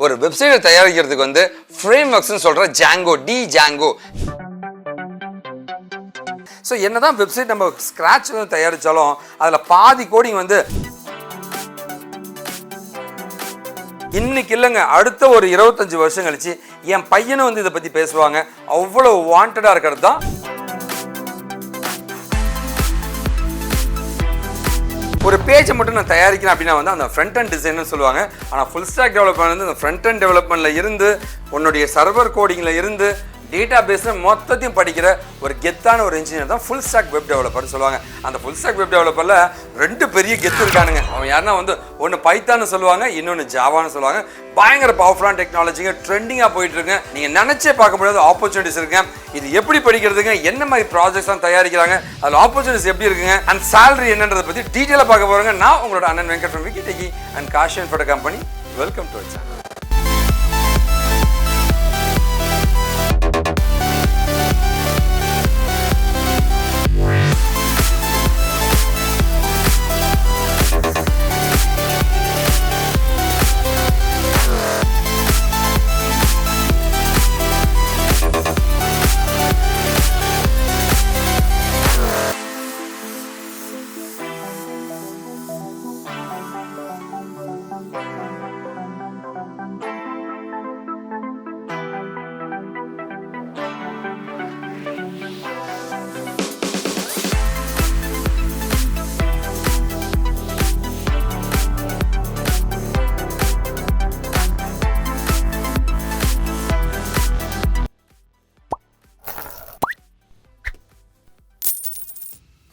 ஒரு வெப்சைட்டை தயாரிக்கிறதுக்கு வந்து ஃப்ரேம்வொர்க்ஸ்னு சொல்ற ஜாங்கோ ஜாங்கோ. ஸோ என்னதான் வெப்சைட் நம்ம ஸ்க்ராட்ச் வந்து தயாரித்தாலும் அதில் பாதி கோடிங் வந்து இன்னைக்கு இல்லைங்க, அடுத்த ஒரு 25 வருஷம் கழிச்சு என் பையனும் வந்து இதை பற்றி பேசுவாங்க. அவ்வளோ வாண்டடாக இருக்கிறது தான் ஒரு பேஜை மட்டும் நான் தயாரிக்கிறேன் அப்படின்னா வந்து அந்த ஃப்ரண்ட் அண்ட் டிசைன்னு சொல்லுவாங்க. ஆனால் ஃபுல் ஸ்டாக் டெவலப்மெண்ட் வந்து அந்த ஃப்ரண்ட் அண்ட் டெவலப்மெண்ட்டில் இருந்து உன்னுடைய சர்வர் கோடிங்கில் இருந்து டேட்டா பேஸில் மொத்தத்தையும் படிக்கிற ஒரு கெத்தான ஒரு இன்ஜினியர் தான் ஃபுல் ஸ்டாக் வெப் டெவலப்பர்னு சொல்லுவாங்க. அந்த ஃபுல் ஸ்டாக் வெப் டெவலப்பரில் 2 பெரிய கெத்து இருக்கானுங்க. அவன் யாருன்னா வந்து ஒன்று பைத்தான்னு சொல்லுவாங்க, இன்னொன்று ஜாவான்னு சொல்லுவாங்க. பயங்கர பவர்ஃபுல்லான டெக்னாலஜிங்க, ட்ரெண்டிங்காக போயிட்டு இருக்குங்க. நீங்கள் நினச்சே பார்க்க முடியாத ஆப்பர்ச்சுனிட்டிஸ் இருக்குங்க. இது எப்படி படிக்கிறதுங்க, என்ன மாதிரி ப்ராஜெக்ட்ஸ் தான் தயாரிக்கிறாங்க, அதில் ஆப்பர்ச்சுனிட்டிஸ் எப்படி இருக்குங்க, அண்ட் சேலரி என்னன்றதை பற்றி டீட்டெயிலாக பார்க்க போகிறோங்க. நான் உங்களோட அண்ணன் வெங்கட் ஃப்ரம் விக்கிடெக்கி அண்ட் காஷியன் for company. Welcome to our channel.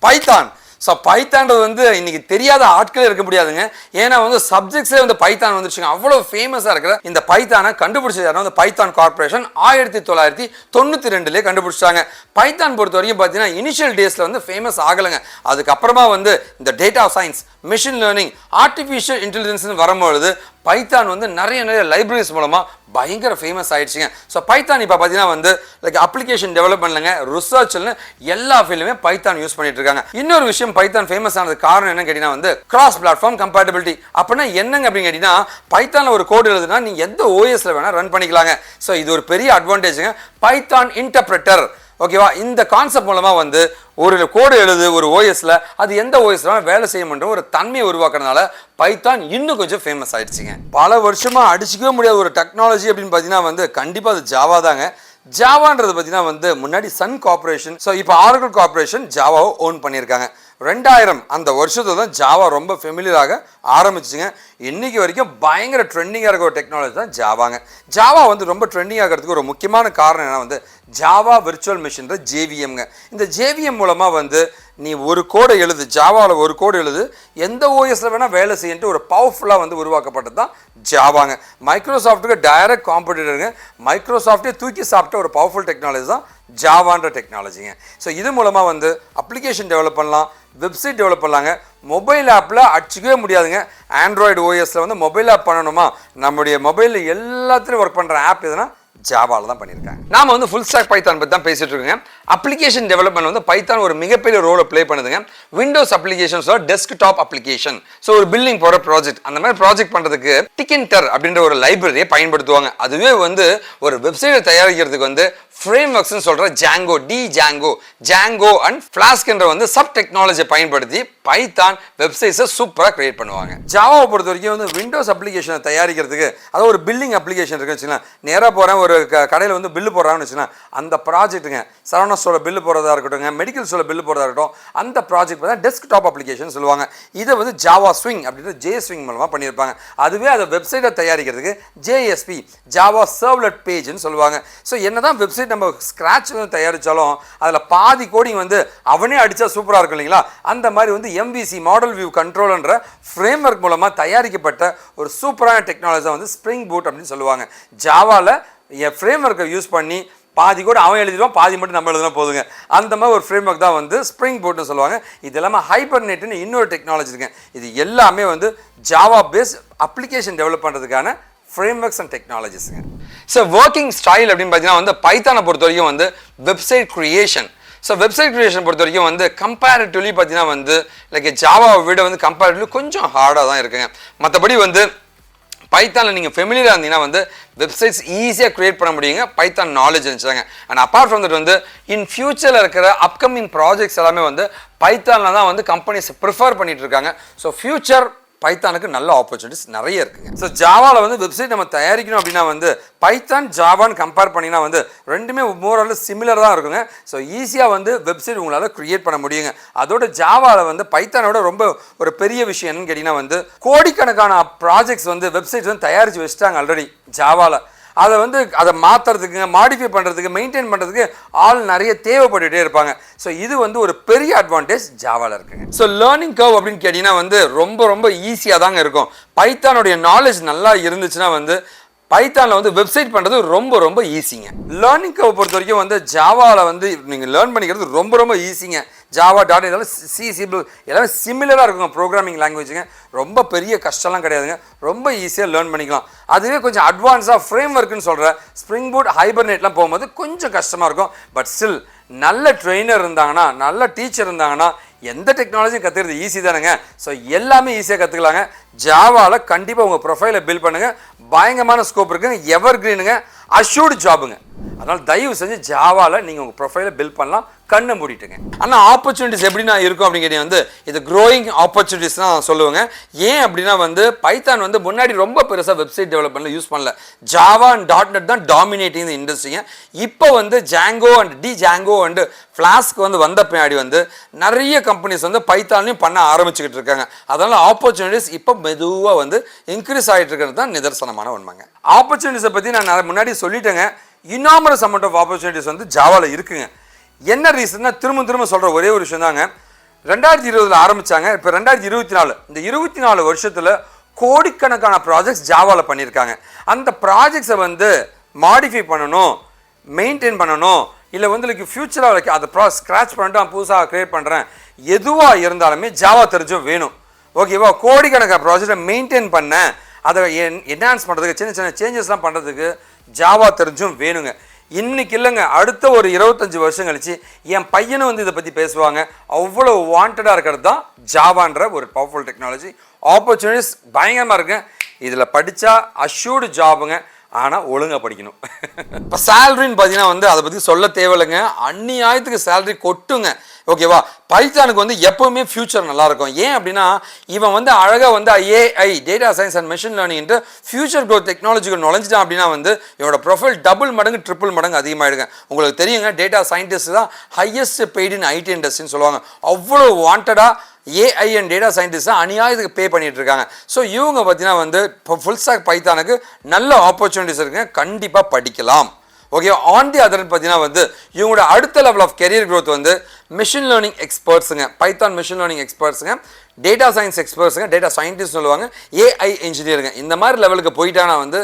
Python. So பைத்தான்றது வந்து இன்னைக்கு தெரியாத ஆட்களே இருக்க முடியாதுங்க. ஏன்னா வந்து சப்ஜெக்ட்ஸே வந்து பைத்தான் வந்துருச்சுங்க. அவ்வளோ ஃபேமஸாக இருக்கிற இந்த பைத்தானை கண்டுபிடிச்சது யாருன்னா வந்து பைத்தான் கார்பரேஷன் 1992 கண்டுபிடிச்சாங்க. பைத்தான் பொறுத்த வரைக்கும் பார்த்தீங்கன்னா இனிஷியல் டேஸில் வந்து ஃபேமஸ் ஆகலைங்க. அதுக்கப்புறமா வந்து இந்த data science, machine learning, artificial இன்டெலிஜென்ஸ்னு வரும்பொழுது பைத்தான் வந்து நிறைய லைப்ரரிஸ் மூலமாக பயங்கர ஃபேமஸ் ஆயிடுச்சுங்க. ஸோ பைத்தான் இப்போ பார்த்தீங்கன்னா வந்து லைக் அப்ளிகேஷன் டெவலப்மெண்ட்லங்க, ரிசர்ச்னு எல்லா ஃபீல்டுமே பைத்தான் யூஸ் பண்ணிட்டு இருக்காங்க. இன்னொரு விஷயம், பைத்தான் ஃபேமஸ் ஆனது காரணம் என்னன்னு கேட்டீங்கன்னா வந்து கிராஸ் பிளாட்ஃபார்ம் கம்பேட்டபிலிட்டி. அப்படின்னா என்னங்க அப்படின்னு கேட்டீங்கன்னா, பைத்தானில் ஒரு கோடு எழுதுனா நீங்கள் எந்த ஓஎஸ்ல வேணால் ரன் பண்ணிக்கலாங்க. ஸோ இது ஒரு பெரிய அட்வான்டேஜுங்க. பைத்தான் இன்டர்பிரட்டர், ஓகேவா, இந்த கான்செப்ட் மூலமாக வந்து ஒரு கோடு எழுது ஒரு ஓஎஸ்ல, அது எந்த ஓஎஸ்ல வேலை செய்யணுன்ற ஒரு தன்மையை உருவாக்குறதுனால பைத்தான் இன்னும் கொஞ்சம் ஃபேமஸ் ஆயிடுச்சுங்க. பல வருஷமா அடிச்சுக்கவே முடியாத ஒரு டெக்னாலஜி அப்படின்னு பார்த்தீங்கன்னா வந்து கண்டிப்பாக அது ஜாவா தாங்க. ஜாவான்றது பார்த்தீங்கன்னா வந்து முன்னாடி சன் கார்பரேஷன், ஸோ இப்போ ஆரக்கிள் கார்பரேஷன் ஜாவாவை ஓன் பண்ணியிருக்காங்க. 2000 அந்த வருஷத்துல தான் ஜாவா ரொம்ப ஃபெமிலியராக ஆரம்பிச்சுங்க. இன்னைக்கு வரைக்கும் பயங்கர ட்ரெண்டிங்காக இருக்க ஒரு டெக்னாலஜி தான் ஜாவாங்க. ஜாவா வந்து ரொம்ப ட்ரெண்டிங் ஆகிறதுக்கு ஒரு முக்கியமான காரணம் என்ன வந்து ஜாவா விர்ச்சுவல் மிஷின்ற ஜேவிஎம்ங்க. இந்த ஜேவிஎம் மூலமாக வந்து நீ ஒரு கோடை எழுது, ஜாவாவில் ஒரு கோடு எழுது, எந்த ஓஎஸ்ல வேணால் வேலை செய்யன்ட்டு ஒரு பவர்ஃபுல்லாக வந்து உருவாக்கப்பட்டது தான் ஜாவாங்க. மைக்ரோசாஃப்ட்டுக்கு டைரக்ட் காம்படிட்டருங்க. மைக்ரோசாஃப்டே தூக்கி சாப்பிட்ட ஒரு பவர்ஃபுல் டெக்னாலஜி தான் ஜாவான்ற டெக்னாலஜிங்க. ஸோ இது மூலமாக வந்து அப்ளிகேஷன் டெவலப் பண்ணலாம், வெப்சைட் டெவலப் பண்ணலாங்க. மொபைல் ஆப்பில் அடிச்சிக்கவே முடியாதுங்க. ஆண்ட்ராய்டு ஓஎஸில் வந்து மொபைல் ஆப் பண்ணணுமா, நம்முடைய மொபைலில் எல்லாத்துலேயும் ஒர்க் பண்ணுற ஆப் எதுனா ஜாவாவில் தான் பண்ணியிருக்காங்க. நாம வந்து ஃபுல் ஸ்டாக் பைத்தான் பற்றி தான் பேசிட்டு இருக்கோங்க. அப்ளிகேஷன் டெவலப்மெண்ட் வந்து பைத்தான் ஒரு மிகப்பெரிய ரோலை ப்ளே பண்ணுதுங்க. Windows applications desktop application, so ஒரு பில்டிங் போகிற ப்ராஜெக்ட், அந்த மாதிரி ப்ராஜெக்ட் பண்ணுறதுக்கு டிக்கென்டர் அப்படின்ற ஒரு லைப்ரரியை பயன்படுத்துவாங்க. அதுவே வந்து ஒரு வெப்சைட்டை தயாரிக்கிறதுக்கு வந்து ஃப்ரேம்வொர்க்ஸ்னு சொல்கிற ஜாங்கோ அண்ட் ஃப்ளாஸ்க் என்ற வந்து சப் டெக்னாலஜியை பயன்படுத்தி பைத்தான் வெப்சைட்ஸை சூப்பராக கிரியேட் பண்ணுவாங்க. ஜாவாவை பொறுத்த வரைக்கும் வந்து விண்டோஸ் அப்ளிகேஷனை தயாரிக்கிறதுக்கு, அதாவது ஒரு பில்லிங் அப்ளிகேஷன் இருக்குன்னு வச்சுக்கலாம், நேராக போகிறேன் ஒரு கடையில் வந்து பில்லு போடுறாங்கன்னு வச்சுக்கலாம், அந்த ப்ராஜெக்ட்டுங்க சரவணஸோட பில்லு போடுறதா இருக்கட்டும், மெடிக்கல்ஸோட பில்லு போடுறதா இருக்கட்டும், அந்த ப்ராஜெக்ட் பார்த்தா டெஸ்க்டாப் அப்ளிகேஷன் சொல்லுவாங்க. இதை வந்து ஜாவா ஸ்விங் அப்படின்ற ஜேஸ்விங் மூலமாக பண்ணியிருப்பாங்க. அதுவே அதை வெப்சைட்டை தயாரிக்கிறதுக்கு ஜேஎஸ்பி, ஜாவா சர்வ்லெட் பேஜ்னு சொல்லுவாங்க. ஸோ என்ன தான் வெப்சைட் நம்ம ஸ்க்ராட்ச் தயாரித்தாலும் அதில் பாதி கோடிங் வந்து அவனே அடித்தா சூப்பராக இருக்கும் இல்லைங்களா, அந்த மாதிரி வந்து எம்விசி மாடல் வியூ கண்ட்ரோல்ன்ற ஃப்ரேம்வொர்க் மூலமாக தயாரிக்கப்பட்ட ஒரு சூப்பரான டெக்னாலஜி வந்து ஸ்ப்ரிங் பூட் அப்படின்னு சொல்லுவாங்க. ஜாவாவில் ஃப்ரேம்வொர்க்கை யூஸ் பண்ணி பாதி கூட அவன் எழுதிடுவான், பாதி மட்டும் நம்ம எழுதினா போதுங்க. அந்த மாதிரி ஒரு ஃப்ரேம்வொர்க் தான் வந்து ஸ்ப்ரிங் பூட்னு சொல்லுவாங்க. இது இல்லாமல் ஹைபர்நெட்னு இன்னொரு டெக்னாலஜி இருக்கு. இது எல்லாமே வந்து ஜாவா பேஸ்ட் அப்ளிகேஷன் டெவலப் பண்ணுறதுக்கான frameworks and டெக்னாலஜிஸ்ங்க. So working style அப்படின்னு பார்த்தீங்கன்னா வந்து பைத்தானை பொறுத்த வரைக்கும் வந்து website creation. So website creation பொறுத்த வரைக்கும் வந்து கம்பேரிட்டிவ்லி பார்த்தீங்கன்னா வந்து லைக் ஜாவாவை விட வந்து கம்பேரிட்டிவ்லி கொஞ்சம் ஹார்டாக தான் இருக்குங்க. மற்றபடி வந்து பைத்தானில் நீங்கள் ஃபெமிலியராக இருந்தீங்கன்னா வந்து வெப்சைட்ஸ் ஈஸியாக க்ரியேட் பண்ண முடியுங்க பைத்தான் நாலேஜ் இருந்துச்சாங்க. அண்ட் அப்பார்ட் ஃப்ரம் தட் வந்து இன் ஃபியூச்சரில் இருக்கிற அப்கமிங் ப்ராஜெக்ட்ஸ் எல்லாமே வந்து பைத்தானில் தான் வந்து கம்பெனிஸ் ப்ரிஃபர் பண்ணிட்டு இருக்காங்க. ஸோ ஃபியூச்சர் பைத்தானுக்கு நல்ல ஆப்பர்ச்சுனிட்டிஸ் நிறைய இருக்குங்க. ஸோ ஜாவாவில் வந்து வெப்சைட் நம்ம தயாரிக்கணும் அப்படின்னா வந்து பைத்தான் ஜாவான்னு கம்பேர் பண்ணிங்கன்னா வந்து ரெண்டுமே மோர் சிமிலர் தான் இருக்குங்க. ஸோ ஈஸியாக வந்து வெப்சைட் உங்களால் க்ரியேட் பண்ண முடியுங்க. அதோட ஜாவாவில் வந்து பைத்தானோட ரொம்ப ஒரு பெரிய விஷயம் என்னன்னு கேட்டிங்கன்னா வந்து கோடிக்கணக்கான ப்ராஜெக்ட்ஸ் வந்து வெப்சைட்ஸ் வந்து தயாரித்து வச்சுட்டாங்க ஆல்ரெடி ஜாவாவில். அதை மாற்றுறதுக்கு மாடிஃபை பண்ணுறதுக்கு மெயின்டைன் பண்ணுறதுக்கு ஆள் நிறைய தேவைப்பட்டுகிட்டே இருப்பாங்க. ஸோ இது வந்து ஒரு பெரிய அட்வான்டேஜ் ஜாவாவில் இருக்குங்க. ஸோ லேர்னிங் கர்வ் அப்படின்னு கேட்டிங்கன்னா வந்து ரொம்ப ரொம்ப ஈஸியாக தாங்க இருக்கும். பைத்தானுடைய நாலேஜ் நல்லா இருந்துச்சுன்னா வந்து பைத்தானில் வந்து வெப்சைட் பண்ணுறது ரொம்ப ரொம்ப ஈஸிங்க. லேர்னிங் கர்வ் பொறுத்த வரைக்கும் வந்து ஜாவாவில் வந்து நீங்கள் லேர்ன் பண்ணிக்கிறது ரொம்ப ரொம்ப ஈஸிங்க. ஜாவா டாட் இதெல்லாம் சிபிள் எல்லாமே சிமிலராக இருக்குங்க. ப்ரோக்ராமிங் லாங்குவேஜுங்க ரொம்ப பெரிய கஷ்டம்லாம் கிடையாதுங்க. ரொம்ப ஈஸியாக லேர்ன் பண்ணிக்கலாம். அதுவே கொஞ்சம் அட்வான்ஸாக ஃப்ரேம் ஒர்க்குன்னு சொல்கிற ஸ்ப்ரிங் பூட் ஹைபர்நெட்லாம் போகும்போது கொஞ்சம் கஷ்டமாக இருக்கும். பட் ஸ்டில் நல்ல ட்ரெயினர் இருந்தாங்கன்னா நல்ல டீச்சர் இருந்தாங்கன்னா எந்த டெக்னாலஜியும் கற்றுக்கிறது ஈஸி தானுங்க. ஸோ எல்லாமே ஈஸியாக கற்றுக்கலாங்க. ஜாவாவில் கண்டிப்பாக உங்கள் ப்ரொஃபைலை பில்ட் பண்ணுங்கள். பயங்கரமான ஸ்கோப் இருக்குங்க. எவர் கிரீனுங்க. அஷ்யூர்டு ஜாபுங்க. அதனால் தயவு செஞ்சு ஜாவாவில் நீங்கள் உங்கள் ப்ரொஃபைலை பில்ட் பண்ணலாம். கண்ணை மூடிட்டுங்க. ஆனால் ஆப்பர்ச்சுனிட்டிஸ் எப்படின்னா இருக்கும் அப்படின்னு கேட்டீங்க வந்து இது க்ரோயிங் ஆப்பர்ச்சுனிட்டிஸ் தான் சொல்லுவாங்க. ஏன் அப்படின்னா வந்து பைத்தான் வந்து முன்னாடி ரொம்ப பெருசாக வெப்சைட் டெவலப்மெண்ட்டில் யூஸ் பண்ணல. ஜாவா அண்ட் .NET தான் டாமினேட்டிங் இந்த இண்டஸ்ட்ரிங்க. இப்போ வந்து Django and Django and flask வந்து வந்த பின்னாடி வந்து நிறைய கம்பெனிஸ் வந்து பைத்தான்லையும் பண்ண ஆரம்பிச்சுக்கிட்டு இருக்காங்க. அதனால் ஆப்பர்ச்சுனிட்டிஸ் இப்போ மெதுவாக வந்து இன்க்ரீஸ் ஆகிட்டு இருக்கிறது தான் நிதர்சனமான உண்மைங்க. ஆப்பர்ச்சுனிட்டிஸை பற்றி நான் முன்னாடி சொல்லிட்டேங்க. இனாமரஸ் அமௌண்ட் ஆஃப் ஆப்பர்ச்சுனிட்டிஸ் வந்து ஜாவாவில் இருக்குங்க. என்ன ரீசன்னா திரும்ப சொல்கிற ஒரே ஒரு விஷயம் தாங்க. 2020 ஆரம்பித்தாங்க. இப்போ 2024 இந்த 24 வருஷத்தில் கோடிக்கணக்கான ப்ராஜெக்ட்ஸ் ஜாவாவில் பண்ணியிருக்காங்க. அந்த ப்ராஜெக்ட்ஸை வந்து மாடிஃபை பண்ணணும், மெயின்டைன் பண்ணணும், இல்லை வந்து ஃபியூச்சராக அதை ஸ்க்ராட்ச் பண்ணிட்டு நான் புதுசாக க்ரியேட் பண்ணுறேன், எதுவாக இருந்தாலுமே ஜாவா தெரிஞ்சும் வேணும். ஓகேவா? கோடிக்கணக்கான ப்ராஜெக்டை மெயின்டைன் பண்ண அதை என்ஹான்ஸ் பண்ணுறதுக்கு சின்ன சின்ன சேஞ்சஸ்லாம் பண்ணுறதுக்கு ஜாவா தெரிஞ்சும் வேணுங்க. இன்னைக்கு இல்லைங்க, அடுத்த ஒரு 25 வருஷம் கழிச்சு என் பையனும் வந்து இதை பற்றி பேசுவாங்க. அவ்வளோ வாண்டடாக இருக்கிறது தான் ஜாவான்ற ஒரு பவர்ஃபுல் டெக்னாலஜி. ஆப்பர்ச்சுனிட்டிஸ் பயங்கரமாக இருக்குங்க. இதில் படித்தா அஷ்யூர்டு ஜாபுங்க. ஆனால் ஒழுங்காக படிக்கணும். இப்போ சேலரின்னு பார்த்தீங்கன்னா வந்து அதை பற்றி சொல்ல தேவையில்லைங்க. அந்நியாயத்துக்கு சேலரி கொட்டுங்க. ஓகேவா? பைத்தானுக்கு வந்து எப்பவுமே ஃபியூச்சர் நல்லா இருக்கும். ஏன் அப்படின்னா இவன் வந்து அழகாக வந்து AI data science and machine லேர்னிங்ட்டு ஃபியூச்சர் க்ரோத் டெக்னாலஜிக்கு நுழைஞ்சிட்டான் அப்படின்னா வந்து இவனோட ப்ரொஃபைல் டபுள் மடங்கு ட்ரிபிள் மடங்கு அதிகமாகிடுங்க. உங்களுக்கு தெரியுங்க, டேட்டா சயின்டிஸ்ட் தான் ஹையஸ்ட் பெய்டு இன் ஐடி இண்டஸ்ட்ரின்னு சொல்லுவாங்க. அவ்வளோ வாண்டடாக ஏஐ அண்ட் டேட்டா சயின்டிஸ்ட் தான் அநியாயத்துக்கு பே பண்ணிட்டு இருக்காங்க. ஸோ இவங்க பார்த்தீங்கன்னா வந்து இப்போ ஃபுல் ஸ்டாக் பைத்தானுக்கு நல்ல ஆப்பர்ச்சுனிட்டிஸ் இருக்குங்க. கண்டிப்பாக படிக்கலாம். ஓகே, ஆன் தி அதர் பார்த்தீங்கன்னா வந்து இவங்களோட அடுத்த லெவல் ஆஃப் கெரியர் க்ரோத் வந்து மிஷின் லேர்னிங் எக்ஸ்பர்ட்ஸுங்க, பைத்தான் மிஷின் லேர்னிங் எக்ஸ்பர்ட்ஸுங்க, டேட்டா சயின்ஸ் எக்ஸ்பர்ட்ஸுங்க, டேட்டா சயின்டிஸ்ட் சொல்லுவாங்க, ஏஐ இன்ஜினியருங்க. இந்த மாதிரி லெவலுக்கு போயிட்டாங்கன்னா வந்து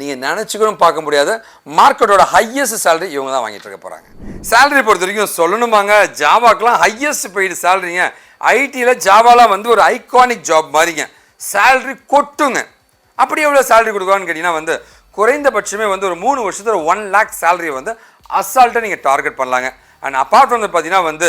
நீங்கள் நினச்சிக்கணும் பார்க்க முடியாத மார்க்கெட்டோட ஹையஸ்ட் சேலரி இவங்க தான் வாங்கிட்டு இருக்க போகிறாங்க. சேலரி பொறுத்த வரைக்கும் சொல்லணுமாங்க, ஜாவாக்கெலாம் ஹையஸ்ட் பெய்டு சேலரிங்க. ஐடியில் ஜாவாலாம் வந்து ஒரு ஐகானிக் ஜாப் மாதிரிங்க. சேலரி கொட்டுங்க. அப்படி எவ்வளோ சேலரி கொடுக்குறான்னு கேட்டிங்கன்னா வந்து குறைந்தபட்சமே வந்து ஒரு 3 வருஷத்தில் 1 lakh சேலரியை வந்து அசால்ட்டாக நீங்கள் டார்கெட் பண்ணலாங்க. அண்ட் அப்பார்ட் வந்து பார்த்தீங்கன்னா வந்து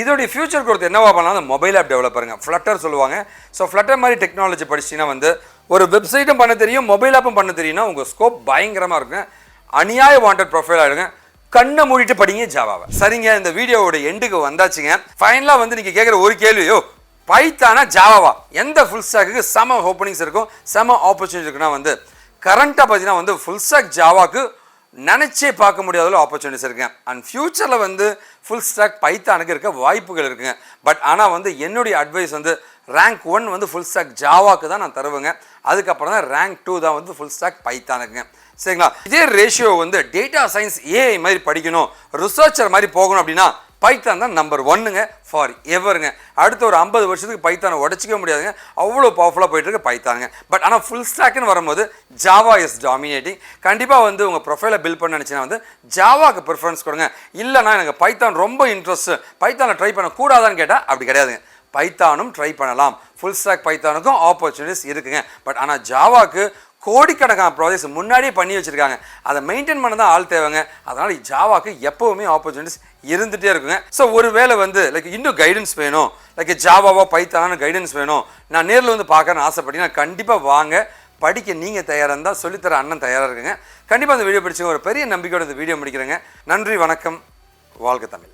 இதோடைய ஃபியூச்சர் க்ரோத் என்னவா பண்ணலாம், அந்த மொபைல் ஆப் டெவலப்பருங்க, ஃப்ளட்டர் சொல்லுவாங்க. ஸோ ஃப்ளட்டர் மாதிரி டெக்னாலஜி படிச்சிங்கன்னா வந்து ஒரு வெப்சைட்டும் பண்ண தெரியும், மொபைல் ஆப்பும் பண்ண தெரியும்னா உங்கள் ஸ்கோப் பயங்கரமாக இருக்குங்க. அநியாய வாண்டட் ப்ரொஃபைல் ஆகிடுங்க. கண்ணை மூடிட்டு படிங்க ஜாவாவை. சரிங்க, இந்த வீடியோவோட எண்டுக்கு வந்தாச்சுங்க. ஃபைனலாக வந்து நீங்கள் கேட்குற ஒரு கேள்வியோ, பைத்தானா ஜாவாவா, எந்த ஃபுல் ஸ்டாக்கு செம ஓப்பனிங்ஸ் இருக்கும், செம ஆப்பர்ச்சுனிட்டி இருக்குன்னா வந்து கரண்ட்டாக பார்த்தீங்கன்னா வந்து ஃபுல் ஸ்டாக் ஜாவாக்கு நினச்சே பார்க்க முடியாத ஆப்பர்ச்சுனிட்டிஸ் இருக்குங்க. அண்ட் ஃபியூச்சரில் வந்து ஃபுல் ஸ்டாக் பைத்தானுக்கு இருக்க வாய்ப்புகள் இருக்குங்க. பட் ஆனால் வந்து என்னுடைய அட்வைஸ் வந்து ரேங்க் 1 வந்து ஃபுல் ஸ்டாக் ஜாவாக்கு தான் நான் தருவேங்க. அதுக்கப்புறம் தான் ரேங்க் 2 தான் வந்து ஃபுல் ஸ்டாக் பைத்தானுக்குங்க. சரிங்களா? இதே ரேஷியோ வந்து டேட்டா சயின்ஸ் ஏஐ மாதிரி படிக்கணும், ரிசர்ச்சர் மாதிரி போகணும் அப்படின்னா பைத்தான் தான் நம்பர் 1ங்க ஃபார் எவருங்க. அடுத்த ஒரு 50 வருஷத்துக்கு பைத்தானை உடச்சிக்க முடியாதுங்க. அவ்வளோ பவர்ஃபுல்லாக போயிட்டு இருக்கு பைத்தானுங்க. பட் ஆனால் ஃபுல் ஸ்டாக்னு வரும்போது ஜாவா இஸ் டாமினேட்டிங். கண்டிப்பாக வந்து உங்கள் ப்ரொஃபைலை பில்ட் பண்ண நினச்சினா வந்து ஜாவாக்கு ப்ரிஃபரன்ஸ் கொடுங்க. இல்லைனா எனக்கு பைத்தான் ரொம்ப இன்ட்ரெஸ்ட், பைத்தானை ட்ரை பண்ணக்கூடாதான்னு கேட்டால் அப்படி கிடையாதுங்க. பைத்தானும் ட்ரை பண்ணலாம். ஃபுல் ஸ்டாக் பைத்தானுக்கும் ஆப்பர்ச்சுனிட்டிஸ் இருக்குங்க. பட் ஆனால் ஜாவாக்கு கோடிக்கணக்கான ப்ராஜெக்ட்ஸ் முன்னாடியே பண்ணி வச்சுருக்காங்க. அதை மெயின்டைன் பண்ண தான் ஆள் தேவைங்க. அதனால் ஜாவாக்கு எப்போவுமே ஆப்பர்ச்சுனிட்டிஸ் இருந்துகிட்டே இருக்குங்க. ஸோ ஒரு வேளை வந்து இன்னும் கைடன்ஸ் வேணும், ஜாவாவோ பைத்தானு கைடன்ஸ் வேணும், நான் நேரில் வந்து பார்க்கணும்னு ஆசைப்பட்டீங்கன்னா கண்டிப்பாக வாங்க. படிக்க நீங்கள் தயாராக இருந்தால் சொல்லித்தர அண்ணன் தயாராக இருக்குங்க. கண்டிப்பாக அந்த வீடியோ பிடிச்சிங்க. ஒரு பெரிய நம்பிக்கையோட இந்த வீடியோ முடிக்கிறேங்க. நன்றி, வணக்கம், வாழ்க தமிழ்.